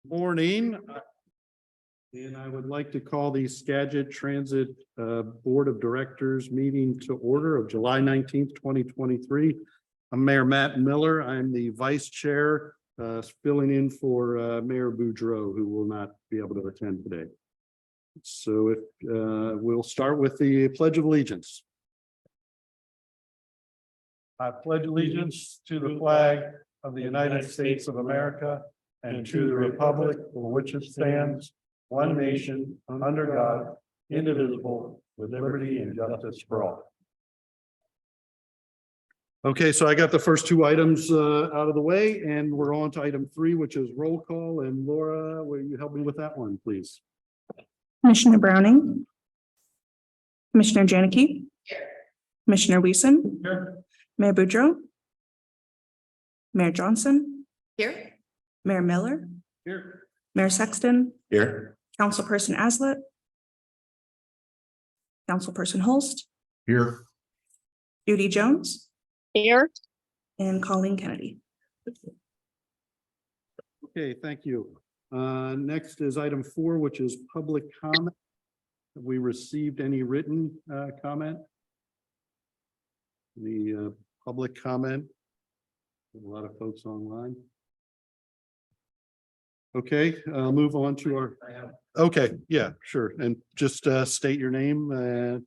Morning. And I would like to call the Skagit Transit Board of Directors meeting to order of July 19th, 2023. I'm Mayor Matt Miller. I'm the Vice Chair, filling in for Mayor Boudreau, who will not be able to attend today. So if we'll start with the Pledge of Allegiance. I pledge allegiance to the flag of the United States of America and to the republic for which it stands, one nation, under God, indivisible, with liberty and justice for all. Okay, so I got the first two items out of the way, and we're on to item 3, which is roll call. And Laura, will you help me with that one, please? Commissioner Browning. Commissioner Janicki. Commissioner Wiesen. Here. Mayor Boudreau. Mayor Johnson. Here. Mayor Miller. Here. Mayor Sexton. Here. Councilperson Aslett. Councilperson Holst. Here. Judy Jones. Here. And Colleen Kennedy. Okay, thank you. Next is item 4, which is public comment. Have we received any written comment? The public comment. A lot of folks online. Okay, move on to our. Okay, yeah, sure. And just state your name.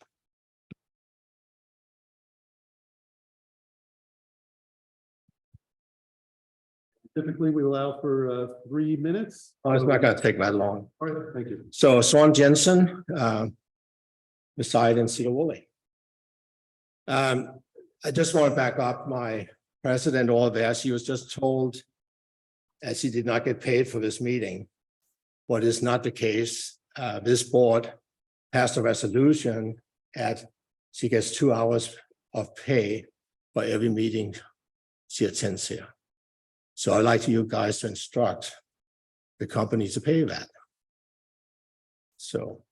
Typically, we allow for 3 minutes. Oh, it's not gonna take that long. All right, thank you. So Swan Jensen, reside in Cedar Woolley. I just want to back up my president all there. She was just told that she did not get paid for this meeting. What is not the case. This board passed a resolution at she gets 2 hours of pay for every meeting she attends here. So I'd like you guys to instruct the company to pay that. So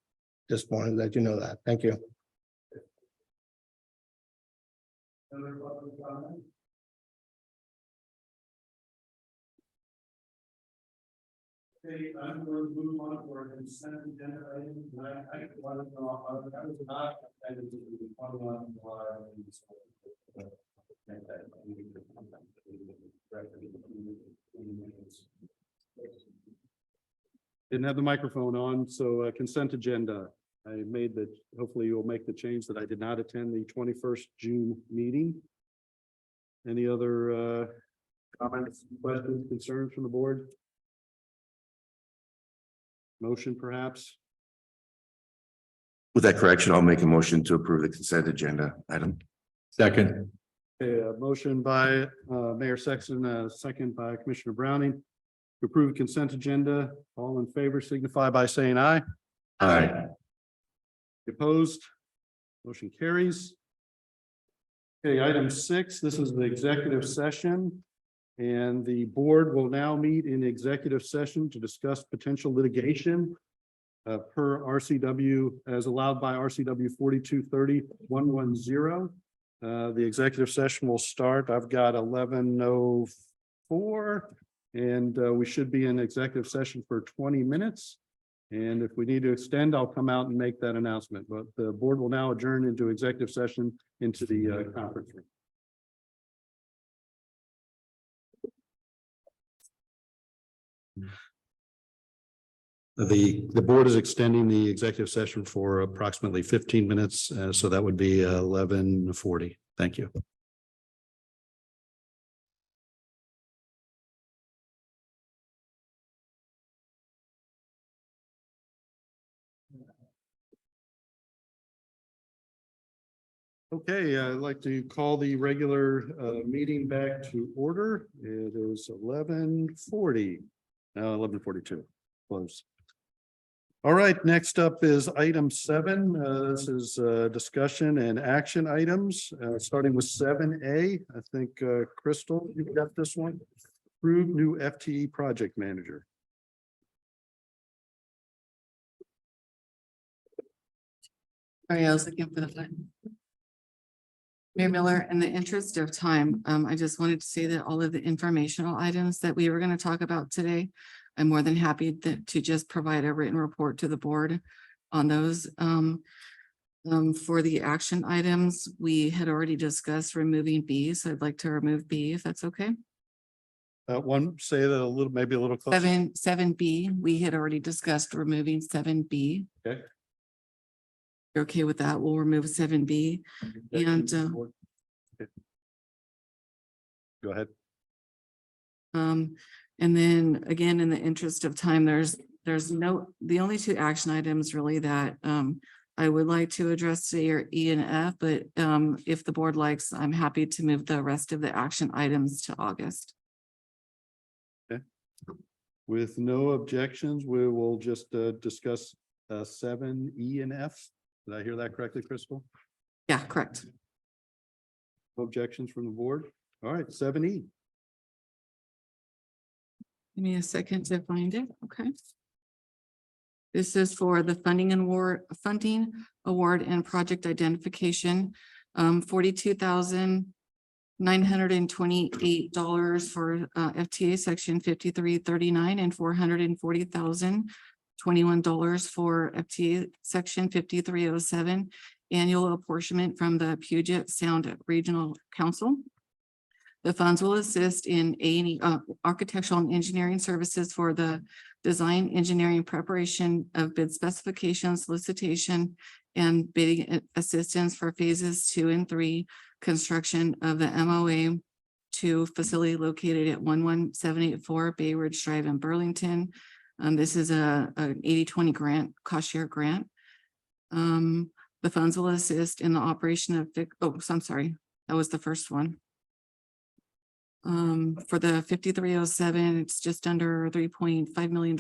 just wanted to let you know that. Thank you. Okay, I'm going to move on to our consent agenda items. I want to know, I was not excited to be on Didn't have the microphone on, so consent agenda. I made that, hopefully you'll make the change that I did not attend the 21st June meeting. Any other comments, questions, concerns from the board? Motion perhaps? With that correction, I'll make a motion to approve the consent agenda item. Second. Okay, a motion by Mayor Sexton, a second by Commissioner Browning to approve consent agenda. All in favor signify by saying aye. Aye. Opposed? Motion carries. Okay, item 6, this is the executive session. And the board will now meet in executive session to discuss potential litigation per RCW as allowed by RCW 4230-110. The executive session will start. I've got 11:04 and we should be in executive session for 20 minutes. And if we need to extend, I'll come out and make that announcement. But the board will now adjourn into executive session into the conference room. The board is extending the executive session for approximately 15 minutes. So that would be 11:40. Thank you. Okay, I'd like to call the regular meeting back to order. It is 11:40. Now 11:42. Close. All right, next up is item 7. This is discussion and action items, starting with 7A. I think Crystal, you got this one. Approve new FTE project manager. Sorry, I was looking for the button. Mayor Miller, in the interest of time, I just wanted to say that all of the informational items that we were going to talk about today I'm more than happy to just provide a written report to the board on those. For the action items, we had already discussed removing B, so I'd like to remove B if that's okay. Say that a little, maybe a little closer. 7B, we had already discussed removing 7B. Okay. You're okay with that? We'll remove 7B. And, Okay. Go ahead. And then again, in the interest of time, the only two action items really that I would like to address today are E and F, but if the board likes, I'm happy to move the rest of the action items to August. With no objections, we will just discuss 7E and F. Did I hear that correctly, Crystal? Yeah, correct. No objections from the board? All right, 7E. Give me a second to find it. Okay. This is for the funding award and project identification. $42,928 for FTA section 5339 and $440,021 for FTA section 5307 annual apportionment from the Puget Sound Regional Council. The funds will assist in architectural and engineering services for the design, engineering, preparation of bid specifications, solicitation, and bidding assistance for phases 2 and 3, construction of the MOA 2 facility located at 11784 Bay Ridge Drive in Burlington. This is an 80-20 grant, cost share grant. The funds will assist in the operation of, I'm sorry, that was the first one. For the 5307, it's just under $3.5 million.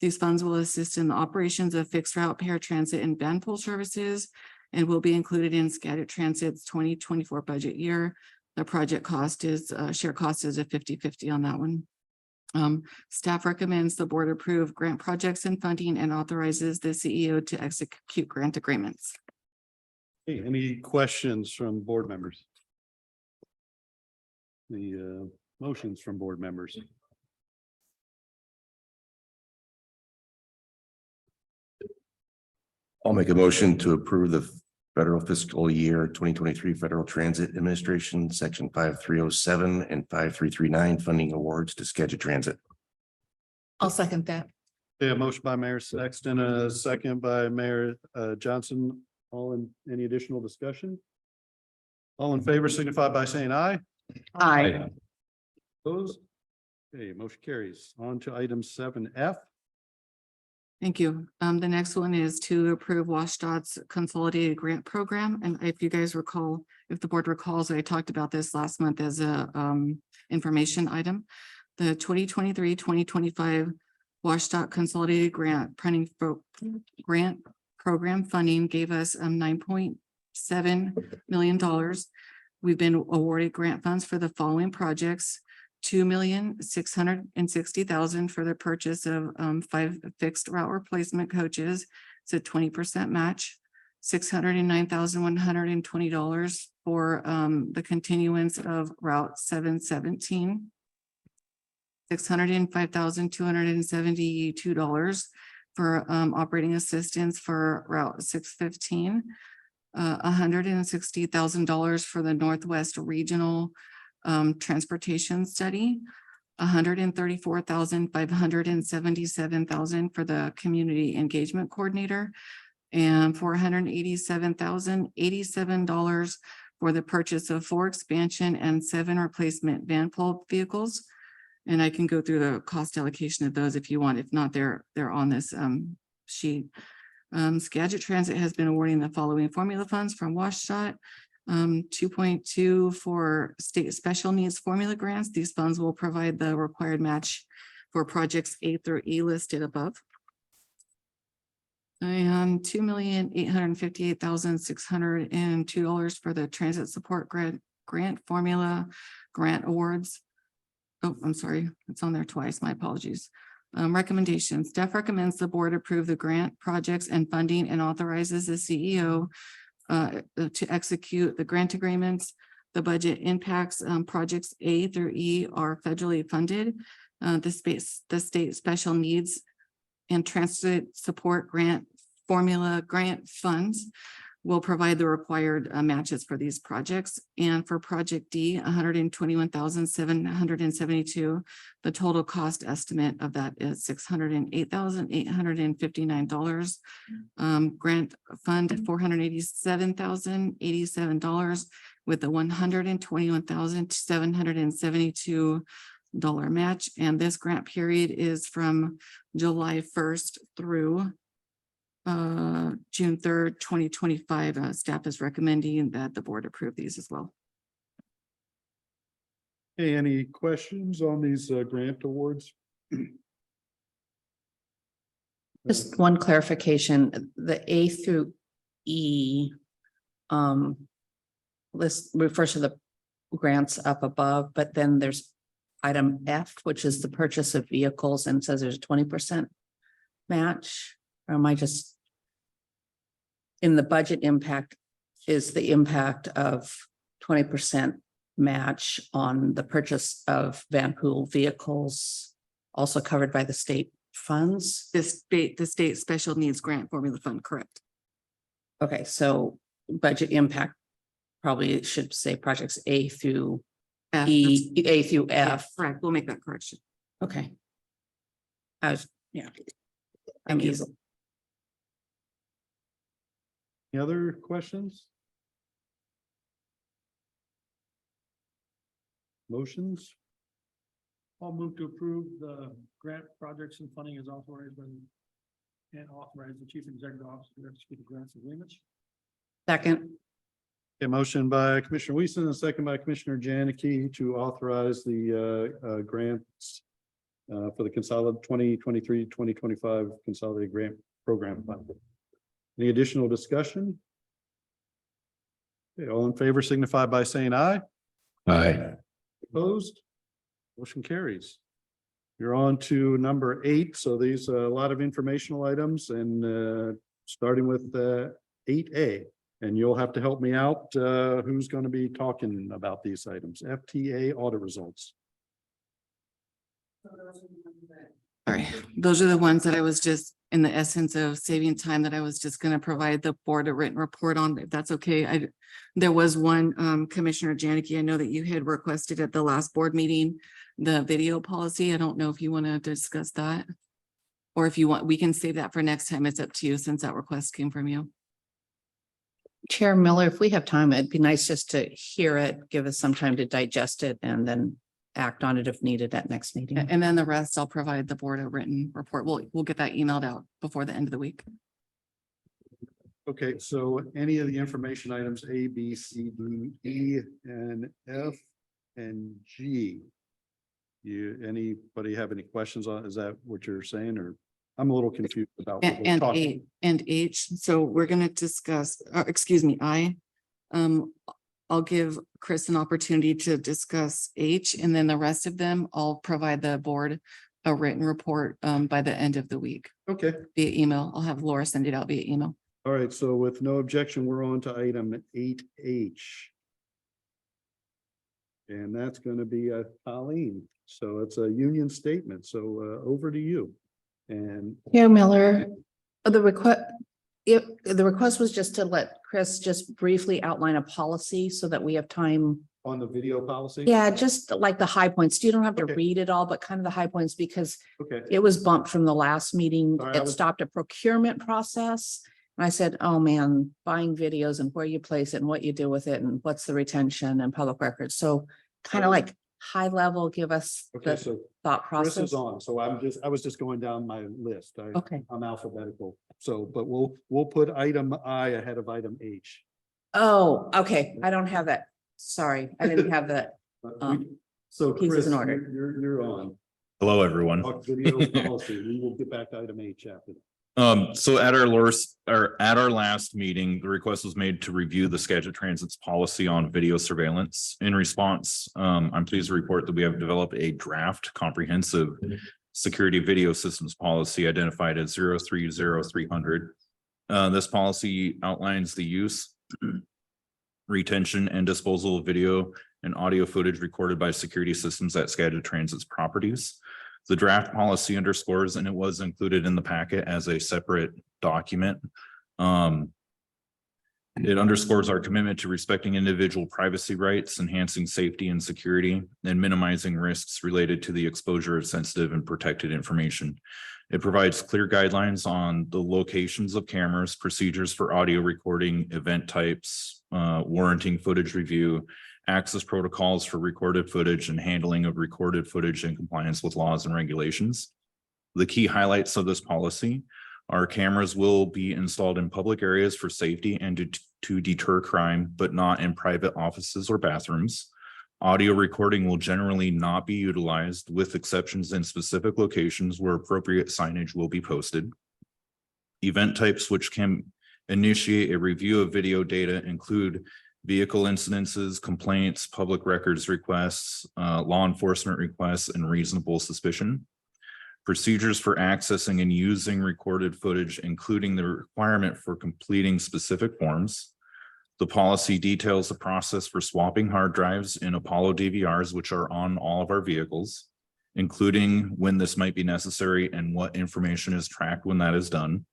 These funds will assist in the operations of fixed route paratransit and van pool services and will be included in Skagit Transit's 2024 budget year. The project cost is, share cost is a 50-50 on that one. Staff recommends the board approve grant projects and funding and authorizes the CEO to execute grant agreements. Hey, any questions from board members? The motions from board members. I'll make a motion to approve the federal fiscal year 2023 Federal Transit Administration, section 5307 and 5339 funding awards to Skagit Transit. I'll second that. Yeah, motion by Mayor Sexton, a second by Mayor Johnson. Any additional discussion? All in favor signify by saying aye. Aye. Opposed? Okay, motion carries. On to item 7F. Thank you. The next one is to approve WashDOT's consolidated grant program. And if you guys recall, if the board recalls, I talked about this last month as a information item. The 2023-2025 WashDOT consolidated grant program funding gave us $9.7 million. We've been awarded grant funds for the following projects: $2,660,000 for the purchase of 5 fixed route replacement coaches. It's a 20% match. $609,120 for the continuance of Route 717. $605,272 for operating assistance for Route 615. $160,000 for the Northwest Regional Transportation Study. $134,577 for the Community Engagement Coordinator, and $487,087 for the purchase of 4 expansion and 7 replacement van pull vehicles. And I can go through the cost allocation of those if you want. If not, they're on this sheet. Skagit Transit has been awarding the following formula funds from WashDOT. 2.2 for state special needs formula grants. These funds will provide the required match for projects A through E listed above. And $2,858,602 for the transit support grant formula grant awards. Oh, I'm sorry, it's on there twice. My apologies. Recommendations. Staff recommends the board approve the grant projects and funding and authorizes the CEO to execute the grant agreements. The budget impacts projects A through E are federally funded. The state special needs and transit support grant formula grant funds will provide the required matches for these projects. And for project D, $121,772. The total cost estimate of that is $608,859. Grant fund $487,087 with the $121,772 match. And this grant period is from July 1st through June 3rd, 2025. Staff is recommending that the board approve these as well. Hey, any questions on these grant awards? Just one clarification, the A through E list refers to the grants up above, but then there's item F, which is the purchase of vehicles, and it says there's a 20% match. Or am I just in the budget impact? Is the impact of 20% match on the purchase of Van Hool vehicles also covered by the state funds? The state special needs grant formula fund, correct? Okay, so budget impact probably should say projects A through F, E, A through yeah, F. correct. We'll make that correction. Okay. I'm Thank you. easy. Any other questions? Motions? I'll move to approve the grant projects and funding as authorized by and authorize the chief executive officer to execute the grants agreements. Second, A motion by Commissioner Wiesen and a second by Commissioner Janicki to authorize the grants for the consolidated 2023-2025 consolidated grant program fund. Any additional discussion? Okay, all in favor signify by saying aye. Aye. Opposed? Motion carries. You're on to number 8. So these are a lot of informational items and starting with 8A. And you'll have to help me out. Who's going to be talking about these items? FTA audit results. All right, those are the ones that I was just in the essence of saving time that I was just going to provide the board a written report on, if that's okay. There was one, Commissioner Janicki, I know that you had requested at the last board meeting, the video policy. I don't know if you want to discuss that. Or if you want, we can save that for next time. It's up to you since that request came from you. Chair Miller, if we have time, it'd be nice just to hear it, give us some time to digest it and then act on it if needed at next meeting. And then the rest, I'll provide the board a written report. We'll get that emailed out before the end of the week. Okay, so any of the information items A, B, C, D, E, and F, and G. Anybody have any questions on, is that what you're saying, or I'm a little confused about what we're And talking. A and H. So we're going to discuss, excuse me, I'll give Chris an opportunity to discuss H, and then the rest of them, I'll provide the board a written report by the end of the week Okay, via email. I'll have Laura send it out via email. all right, so with no objection, we're on to item 8H. And that's going to be Colleen. So it's a union statement. So over to you. And Chair Miller, the request was just to let Chris just briefly outline a policy so that we have time. on the video policy? Yeah, just like the high points. You don't have to Okay. read it all, but kind of the high points because Okay, it was bumped from the last meeting. Sorry, I It was- stopped a procurement process. And I said, oh man, buying videos and where you place it and what you do with it and what's the retention and public records. So kind of like high level, give us okay, the so thought Chris is process. on. So I was just going down my list. Okay. I'm alphabetical. So, but we'll put item I ahead of item H. Oh, okay. I don't have that. Sorry, I didn't have that. So pieces Chris, in order. you're on. Hello, everyone. Talk video policy. We will get back to item H after. So at our last meeting, the request was made to review the Skagit Transit's policy on video surveillance. In response, I'm pleased to report that we have developed a draft comprehensive security video systems policy identified as 030300. This policy outlines the use, retention, and disposal of video and audio footage recorded by security systems at Skagit Transit's properties. The draft policy underscores, and it was included in the packet as a separate document. It underscores our commitment to respecting individual privacy rights, enhancing safety and security, and minimizing risks related to the exposure of sensitive and protected information. It provides clear guidelines on the locations of cameras, procedures for audio recording, event types, warranting footage review, access protocols for recorded footage, and handling of recorded footage in compliance with laws and regulations. The key highlights of this policy: our cameras will be installed in public areas for safety and to deter crime, but not in private offices or bathrooms. Audio recording will generally not be utilized, with exceptions in specific locations where appropriate signage will be posted. Event types which can initiate a review of video data include vehicle incidences, complaints, public records requests, law enforcement requests, and reasonable suspicion. Procedures for accessing and using recorded footage, including the requirement for completing specific forms. The policy details the process for swapping hard drives in Apollo DVRs, which are on all of our vehicles, including when this might be necessary and what information is tracked when that is done.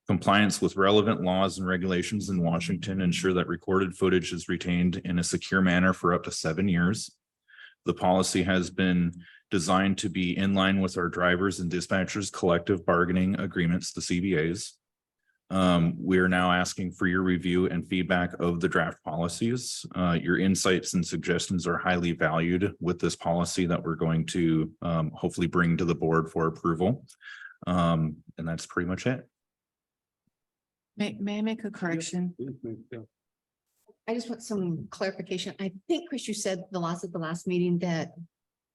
Compliance with relevant laws and regulations in Washington ensure that recorded footage is retained in a secure manner for up to 7 years. The policy has been designed to be in line with our drivers and dispatchers collective bargaining agreements, the CBAs. We are now asking for your review and feedback of the draft policies. Your insights and suggestions are highly valued with this policy that we're going to hopefully bring to the board for approval. And that's pretty much it. May I make a correction? I just want some clarification. I think, Chris, you said at the last meeting that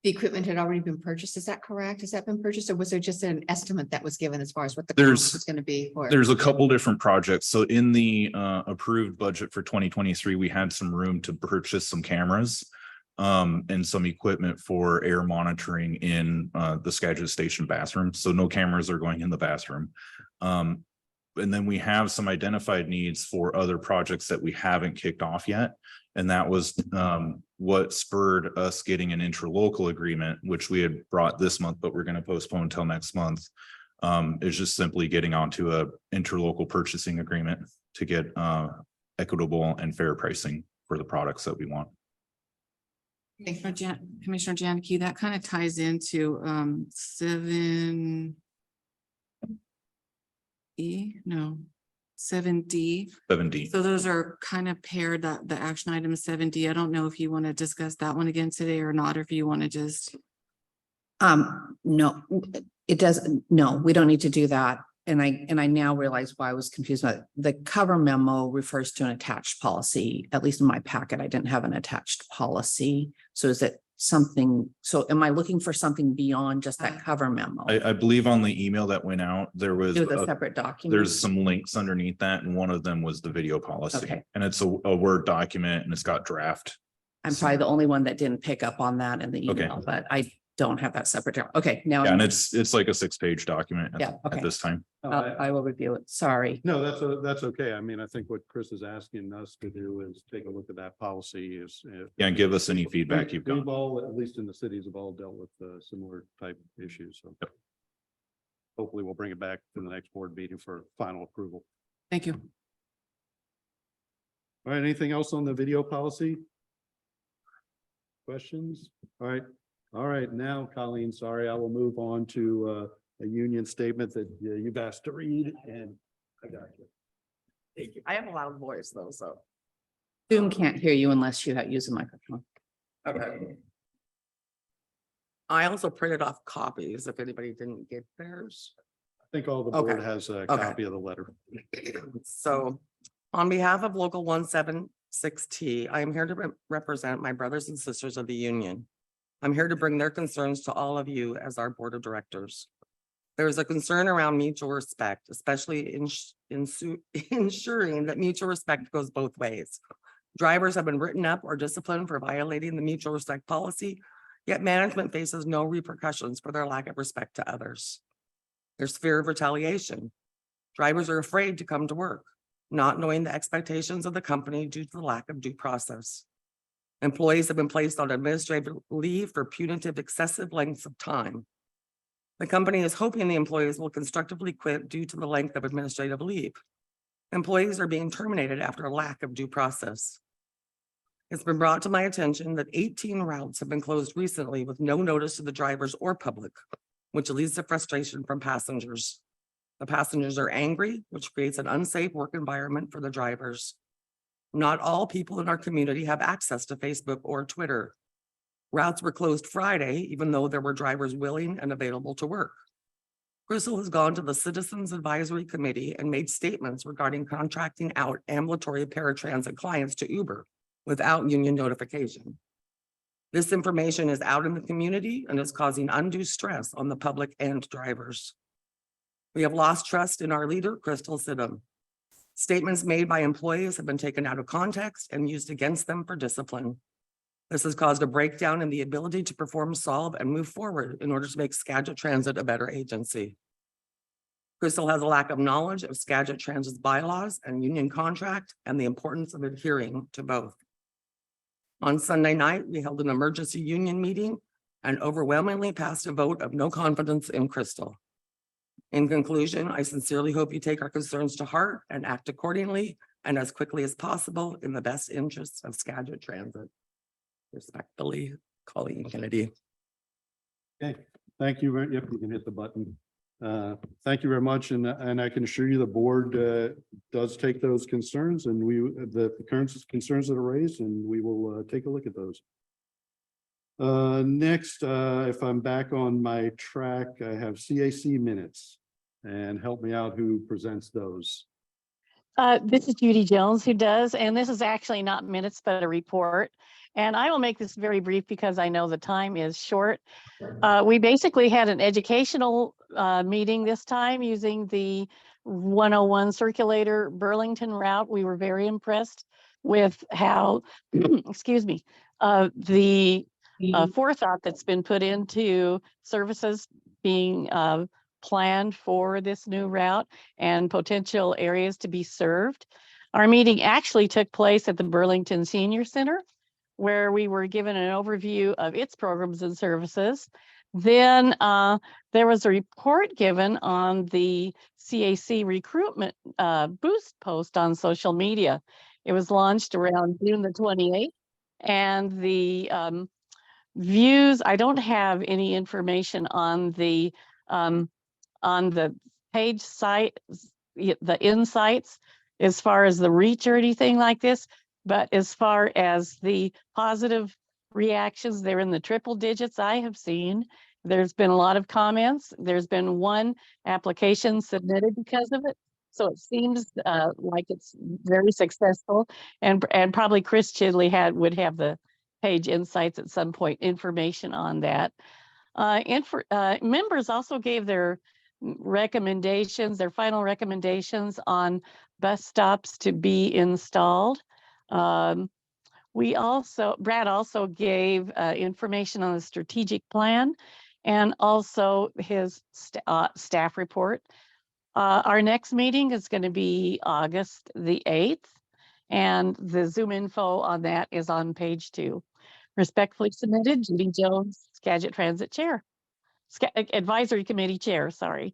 the equipment had already been purchased. Is that correct? Has that been purchased, or was there just an estimate that was given as far as what the cost was going to be for? There's a couple different projects. So in the approved budget for 2023, we had some room to purchase some cameras and some equipment for air monitoring in the Skagit station bathroom. So no cameras are going in the bathroom. And then we have some identified needs for other projects that we haven't kicked off yet. And that was what spurred us getting an interlocal agreement, which we had brought this month, but we're going to postpone until next month. Is just simply getting onto a interlocal purchasing agreement to get equitable and fair pricing for the products that we want. Commissioner Janicki, that kind of ties into 7D. So those are kind of paired, that the action item 7D. I don't know if you want to discuss that one again today or not, or if you want to just. No, it doesn't. No, we don't need to do that. And I now realize why I was confused about it. The cover memo refers to an attached policy. At least in my packet, I didn't have an attached policy. So is it something? So am I looking for something beyond just that cover memo? I believe on the email that went out, there was Do the separate document. there's some links underneath that, and one of them was the video policy. Okay. And it's a Word document, and it's got draft. I'm probably the only one that didn't pick up on that in the Okay. email, but I don't have that separate. Okay, now Yeah, and it's like a 6-page document Yeah, okay. at this time. I will review it. Sorry. No, that's okay. I mean, I think what Chris is asking us to do is take a look at that policy is. Yeah, and give us any feedback you've got. We've all, at least in the cities, have all dealt with similar type issues, so. Yep. Hopefully we'll bring it back to the next board meeting for final approval. Thank you. All right, anything else on the video policy? Questions? All right, now, Colleen, sorry, I will move on to a union statement that you've asked to read, and I got you. Thank you. I have a loud voice though, so. Zoom can't hear you unless you use a microphone. Okay. I also printed off copies if anybody didn't get theirs. I think all the board Okay. has a Okay. copy of the letter. So on behalf of Local 176T, I am here to represent my brothers and sisters of the union. I'm here to bring their concerns to all of you as our board of directors. There is a concern around mutual respect, especially ensuring that mutual respect goes both ways. Drivers have been written up or disciplined for violating the mutual respect policy, yet management faces no repercussions for their lack of respect to others. There's fear of retaliation. Drivers are afraid to come to work, not knowing the expectations of the company due to the lack of due process. Employees have been placed on administrative leave for punitive excessive lengths of time. The company is hoping the employees will constructively quit due to the length of administrative leave. Employees are being terminated after a lack of due process. It's been brought to my attention that 18 routes have been closed recently with no notice to the drivers or public, which leads to frustration from passengers. The passengers are angry, which creates an unsafe work environment for the drivers. Not all people in our community have access to Facebook or Twitter. Routes were closed Friday, even though there were drivers willing and available to work. Crystal has gone to the Citizens Advisory Committee and made statements regarding contracting out ambulatory paratransit clients to Uber without union notification. This information is out in the community and is causing undue stress on the public and drivers. We have lost trust in our leader, Crystal Sidham. Statements made by employees have been taken out of context and used against them for discipline. This has caused a breakdown in the ability to perform, solve, and move forward in order to make Skagit Transit a better agency. Crystal has a lack of knowledge of Skagit Transit's bylaws and union contract and the importance of adhering to both. On Sunday night, we held an emergency union meeting and overwhelmingly passed a vote of no confidence in Crystal. In conclusion, I sincerely hope you take our concerns to heart and act accordingly and as quickly as possible in the best interests of Skagit Transit. Respectfully, Colleen Kennedy. Okay, thank you. Yep, you can hit the button. Thank you very much. And I can assure you the board does take those concerns and the current concerns that are raised, and we will take a look at those. Next, if I'm back on my track, I have CAC minutes, and help me out who presents those. This is Judy Jones who does, and this is actually not minutes, but a report. And I will make this very brief because I know the time is short. We basically had an educational meeting this time using the 101 circulator Burlington route. We were very impressed with how, excuse me, the forethought that's been put into services being planned for this new route and potential areas to be served. Our meeting actually took place at the Burlington Senior Center, where we were given an overview of its programs and services. Then there was a report given on the CAC recruitment boost post on social media. It was launched around June the 28th, and the views, I don't have any information on the page site, the insights, as far as the reach or anything like this. But as far as the positive reactions, they're in the triple digits I have seen. There's been a lot of comments. There's been one application submitted because of it. So it seems like it's very successful, and probably Chris Chidley would have the page insights at some point, information on that. Members also gave their recommendations, their final recommendations on bus stops to be installed. Brad also gave information on the strategic plan and also his staff report. Our next meeting is going to be August the 8th, and the Zoom info on that is on page 2. Respectfully submitted, Judy Jones, Skagit Transit Chair, Advisory Committee Chair, sorry.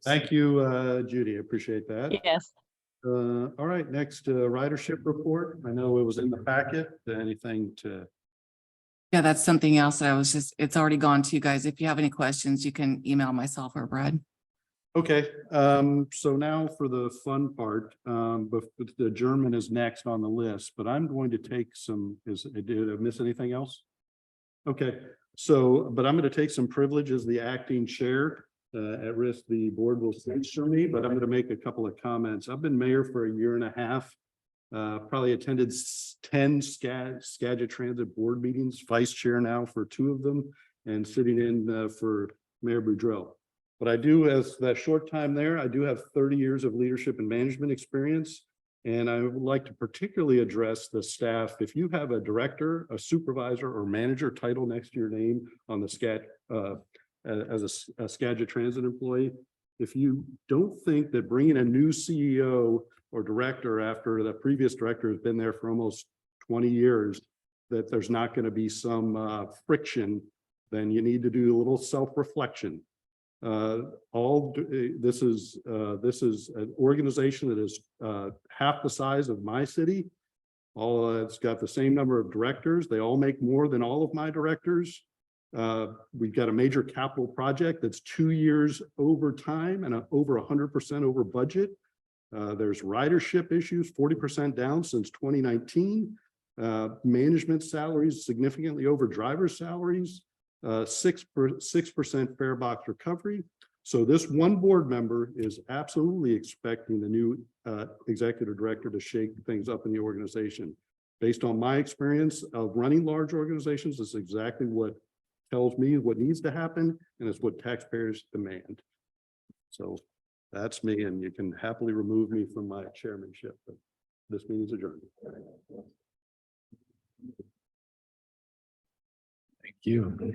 Thank you, Judy. I appreciate that. Yes. All right, next ridership report. I know it was in the packet. Anything to? Yeah, that's something else that it's already gone to you guys. If you have any questions, you can email myself or Brad. Okay, so now for the fun part, but the German is next on the list, but I'm going to take some, did I miss anything else? Okay, so, but I'm going to take some privilege as the acting chair. At risk, the board will censure me, but I'm going to make a couple of comments. I've been mayor for a year and a half. Probably attended 10 Skagit Transit board meetings, vice chair now for 2 of them, and sitting in for Mayor Boudreau. But I do, as that short time there, I do have 30 years of leadership and management experience. And I would like to particularly address the staff. If you have a director, a supervisor, or manager title next to your name on the as a Skagit Transit employee, if you don't think that bringing a new CEO or director after the previous director has been there for almost 20 years, that there's not going to be some friction, then you need to do a little self-reflection. This is an organization that is half the size of my city. It's got the same number of directors. They all make more than all of my directors. We've got a major capital project that's 2 years over time and over 100% over budget. There's ridership issues, 40% down since 2019. Management salaries significantly over driver salaries, 6% fare box recovery. So this one board member is absolutely expecting the new executive director to shake things up in the organization. Based on my experience of running large organizations, this is exactly what tells me what needs to happen, and it's what taxpayers demand. So that's me, and you can happily remove me from my chairmanship, but this meeting is adjourned. Thank you.